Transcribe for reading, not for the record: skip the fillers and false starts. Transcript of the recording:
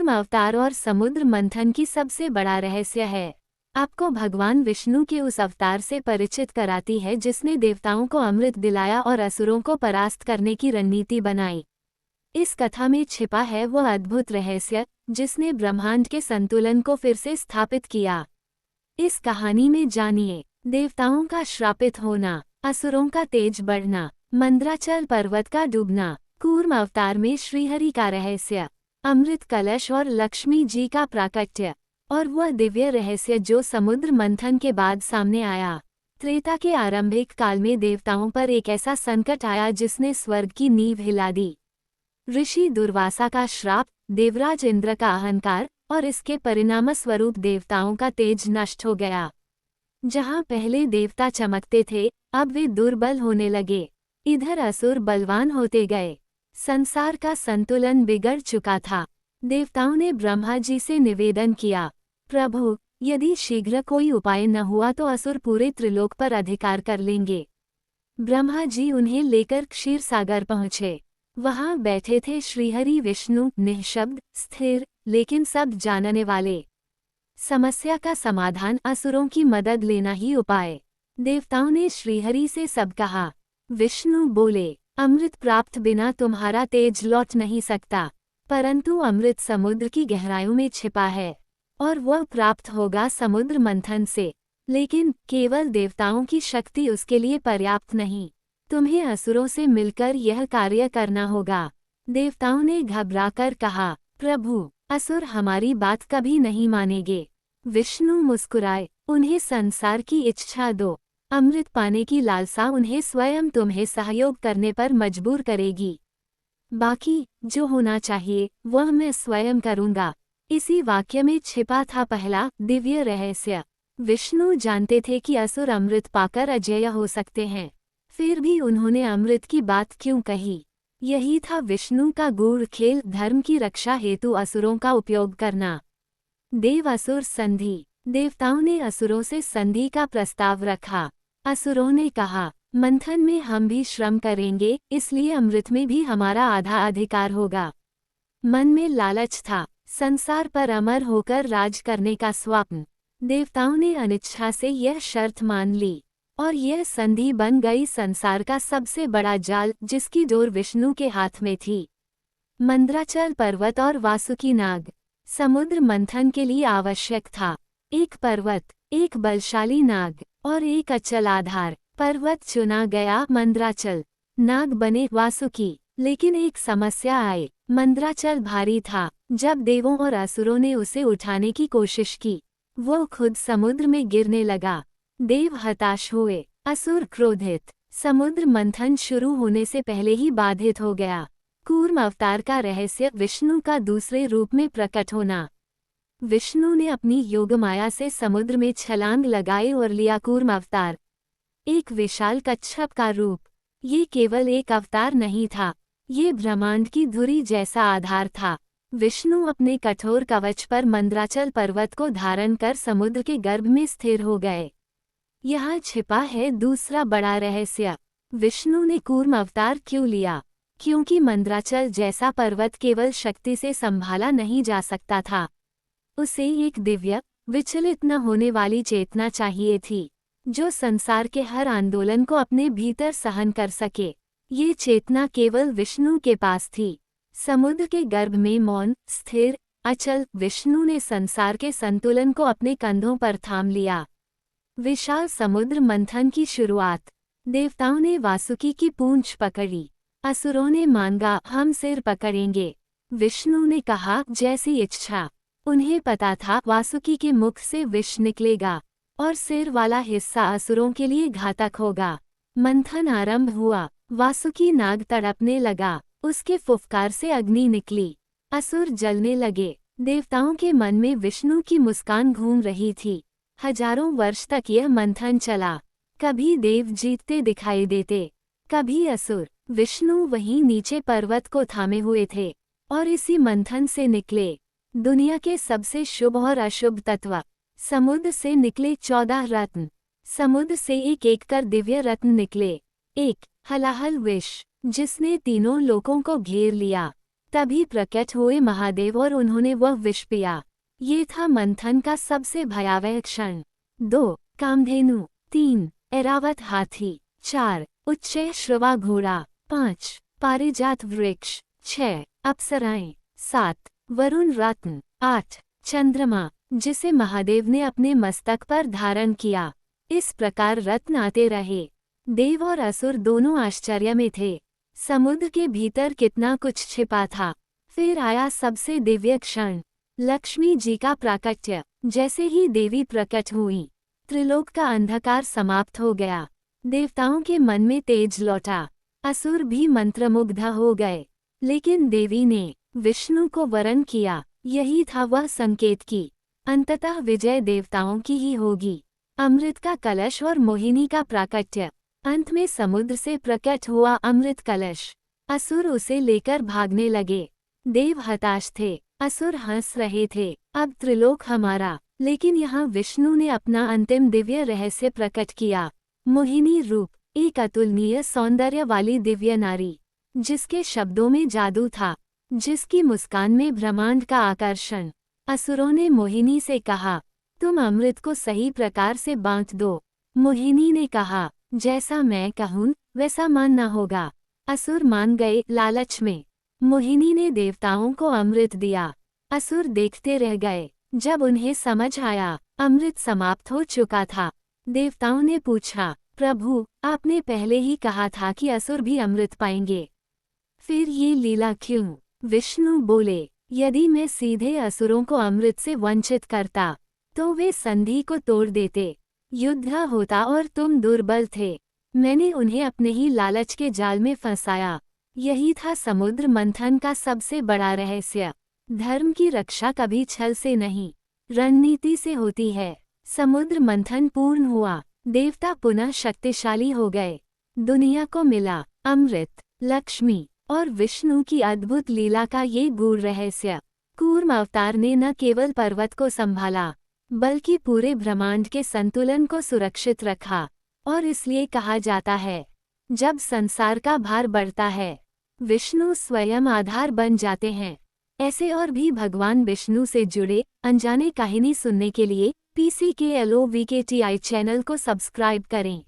कूर्म अवतार और समुद्र मंथन की सबसे बड़ा रहस्य है। आपको भगवान विष्णु के उस अवतार से परिचित कराती है जिसने देवताओं को अमृत दिलाया और असुरों को परास्त करने की रणनीति बनाई। इस कथा में छिपा है वह अद्भुत रहस्य जिसने ब्रह्मांड के संतुलन को फिर से स्थापित किया। इस कहानी में जानिए देवताओं का श्रापित होना, असुरों का तेज बढ़ना, मंद्राचल पर्वत का डूबना, कूर्म अवतार में श्रीहरि का रहस्य, अमृत कलश और लक्ष्मी जी का प्राकट्य, और वह दिव्य रहस्य जो समुद्र मंथन के बाद सामने आया। त्रेता के आरंभिक काल में देवताओं पर एक ऐसा संकट आया जिसने स्वर्ग की नींव हिला दी। ऋषि दुर्वासा का श्राप, देवराज इंद्र का अहंकार और इसके परिणामस्वरूप देवताओं का तेज नष्ट हो गया। जहां पहले देवता चमकते थे, अब वे दुर्बल होने लगे। इधर असुर बलवान होते गए। संसार का संतुलन बिगड़ चुका था। देवताओं ने ब्रह्मा जी से निवेदन किया, प्रभु, यदि शीघ्र कोई उपाय न हुआ तो असुर पूरे त्रिलोक पर अधिकार कर लेंगे। ब्रह्मा जी उन्हें लेकर क्षीर सागर पहुँचे। वहां बैठे थे श्रीहरि विष्णु, निःशब्द, स्थिर, लेकिन सब जानने वाले। समस्या का समाधान असुरों की मदद लेना ही उपाय। देवताओं ने श्रीहरि से सब कहा। विष्णु बोले, अमृत प्राप्त बिना तुम्हारा तेज लौट नहीं सकता, परंतु अमृत समुद्र की गहराइयों में छिपा है और वह प्राप्त होगा समुद्र मंथन से। लेकिन केवल देवताओं की शक्ति उसके लिए पर्याप्त नहीं, तुम्हें असुरों से मिलकर यह कार्य करना होगा। देवताओं ने घबराकर कहा, प्रभु, असुर हमारी बात कभी नहीं मानेंगे। विष्णु मुस्कुराए, उन्हें संसार की इच्छा दो। अमृत पाने की लालसा उन्हें स्वयं तुम्हें सहयोग करने पर मजबूर करेगी। बाकी जो होना चाहिए वह मैं स्वयं करूंगा। इसी वाक्य में छिपा था पहला दिव्य रहस्य। विष्णु जानते थे कि असुर अमृत पाकर अजेय हो सकते हैं, फिर भी उन्होंने अमृत की बात क्यों कही? यही था विष्णु का गूढ़ खेल, धर्म की रक्षा हेतु असुरों का उपयोग करना। देव असुर संधि। देवताओं ने असुरों से संधि का प्रस्ताव रखा। असुरों ने कहा, मंथन में हम भी श्रम करेंगे, इसलिए अमृत में भी हमारा आधा अधिकार होगा। मन में लालच था, संसार पर अमर होकर राज करने का स्वप्न। देवताओं ने अनिच्छा से यह शर्त मान ली और यह संधि बन गई संसार का सबसे बड़ा जाल जिसकी डोर विष्णु के हाथ में थी। मंद्राचल पर्वत और वासुकी नाग। समुद्र मंथन के लिए आवश्यक था एक पर्वत, एक बलशाली नाग और एक अचल आधार। पर्वत चुना गया मंद्राचल, नाग बने वासुकी। लेकिन एक समस्या आई, मंद्राचल भारी था। जब देवों और असुरों ने उसे उठाने की कोशिश की, वो खुद समुद्र में गिरने लगा। देव हताश हुए, असुर क्रोधित। समुद्र मंथन शुरू होने से पहले ही बाधित हो गया। कूर्म अवतार का रहस्य, विष्णु का दूसरे रूप में प्रकट होना। विष्णु ने अपनी योगमाया से समुद्र में छलांग लगाई और लिया कूर्म अवतार, एक विशाल कच्छप का रूप। ये केवल एक अवतार नहीं था, ये ब्रह्मांड की धुरी जैसा आधार था। विष्णु अपने कठोर कवच पर मंद्राचल पर्वत को धारण कर समुद्र के गर्भ में स्थिर हो गए। यहाँ छिपा है दूसरा बड़ा रहस्य। विष्णु ने कूर्म अवतार क्यों लिया? क्योंकि मंद्राचल जैसा पर्वत केवल शक्ति से संभाला नहीं जा सकता था। उसे एक दिव्य, विचलित न होने वाली चेतना चाहिए थी, जो संसार के हर आंदोलन को अपने भीतर सहन कर सके। ये चेतना केवल विष्णु के पास थी। समुद्र के गर्भ में मौन, स्थिर, अचल, विष्णु ने संसार के संतुलन को अपने कंधों पर थाम लिया। विशाल समुद्र मंथन की शुरुआत। देवताओं ने वासुकी की पूंछ पकड़ी, असुरों ने मांगा, हम सिर पकड़ेंगे। विष्णु ने कहा, जैसी इच्छा। उन्हें पता था वासुकी के मुख से विष निकलेगा और सिर वाला हिस्सा असुरों के लिए घातक होगा। मंथन आरंभ हुआ। वासुकी नाग तड़पने लगा, उसके फुफकार से अग्नि निकली, असुर जलने लगे। देवताओं के मन में विष्णु की मुस्कान घूम रही थी। हजारों वर्ष तक यह मंथन चला। कभी देव जीतते दिखाई देते, कभी असुर। विष्णु वहीं नीचे पर्वत को थामे हुए थे और इसी मंथन से निकले दुनिया के सबसे शुभ और अशुभ तत्व। समुद्र से निकले 14 रत्न। समुद्र से एक एक कर दिव्य रत्न निकले। एक हलाहल विष, जिसने तीनों लोकों को घेर लिया। तभी प्रकट हुए महादेव और उन्होंने वह विष पिया। ये था मंथन का सबसे भयावह क्षण। 2. कामधेनु। 3. ऐरावत हाथी। 4. उच्चय श्रवा घोड़ा। 5. पारिजात वृक्ष। 6. अप्सराएं। 7. वरुण रत्न। 8. चंद्रमा, जिसे महादेव ने अपने मस्तक पर धारण किया। इस प्रकार रत्न आते रहे। देव और असुर दोनों आश्चर्य में थे। समुद्र के भीतर कितना कुछ छिपा था। फिर आया सबसे दिव्य क्षण, लक्ष्मी जी का प्राकट्य। जैसे ही देवी प्रकट हुई, त्रिलोक का अंधकार समाप्त हो गया। देवताओं के मन में तेज लौटा। असुर भी मंत्रमुग्ध हो गए। लेकिन देवी ने विष्णु को वरण किया। यही था वह संकेत कि अंततः विजय देवताओं की ही होगी। अमृत का कलश और मोहिनी का प्राकट्य। अंत में समुद्र से प्रकट हुआ अमृत कलश। असुर उसे लेकर भागने लगे। देव हताश थे, असुर हंस रहे थे। अब त्रिलोक हमारा। लेकिन यहाँ विष्णु ने अपना अंतिम दिव्य रहस्य प्रकट किया। मोहिनी रूप, एक अतुलनीय सौंदर्य वाली दिव्य नारी, जिसके शब्दों में जादू था, जिसकी मुस्कान में ब्रह्मांड का आकर्षण। असुरों ने मोहिनी से कहा, तुम अमृत को सही प्रकार से बांट दो। मोहिनी ने कहा, जैसा मैं कहूँ वैसा मानना होगा। असुर मान गए लालच में। मोहिनी ने देवताओं को अमृत दिया। असुर देखते रह गए। जब उन्हें समझ आया अमृत समाप्त हो चुका था, देवताओं ने पूछा, प्रभु, आपने पहले ही कहा था कि असुर भी अमृत पाएंगे, फिर ये लीला क्यों? विष्णु बोले, यदि मैं सीधे असुरों को अमृत से वंचित करता तो वे संधि को तोड़ देते, युद्ध होता और तुम दुर्बल थे। मैंने उन्हें अपने ही लालच के जाल में फंसाया। यही था समुद्र मंथन का सबसे बड़ा रहस्य। धर्म की रक्षा कभी छल से नहीं, रणनीति से होती है। समुद्र मंथन पूर्ण हुआ। देवता पुनः शक्तिशाली हो गए। दुनिया को मिला अमृत, लक्ष्मी और विष्णु की अद्भुत लीला का ये गूढ़ रहस्य। कूर्म अवतार ने न केवल पर्वत को संभाला, बल्कि पूरे ब्रह्मांड के संतुलन को सुरक्षित रखा। और इसलिए कहा जाता है, जब संसार का भार बढ़ता है, विष्णु स्वयं आधार बन जाते हैं। ऐसे और भी भगवान विष्णु से जुड़े अनजाने कहानी सुनने के लिए PCKLOVKTI चैनल को सब्सक्राइब करें।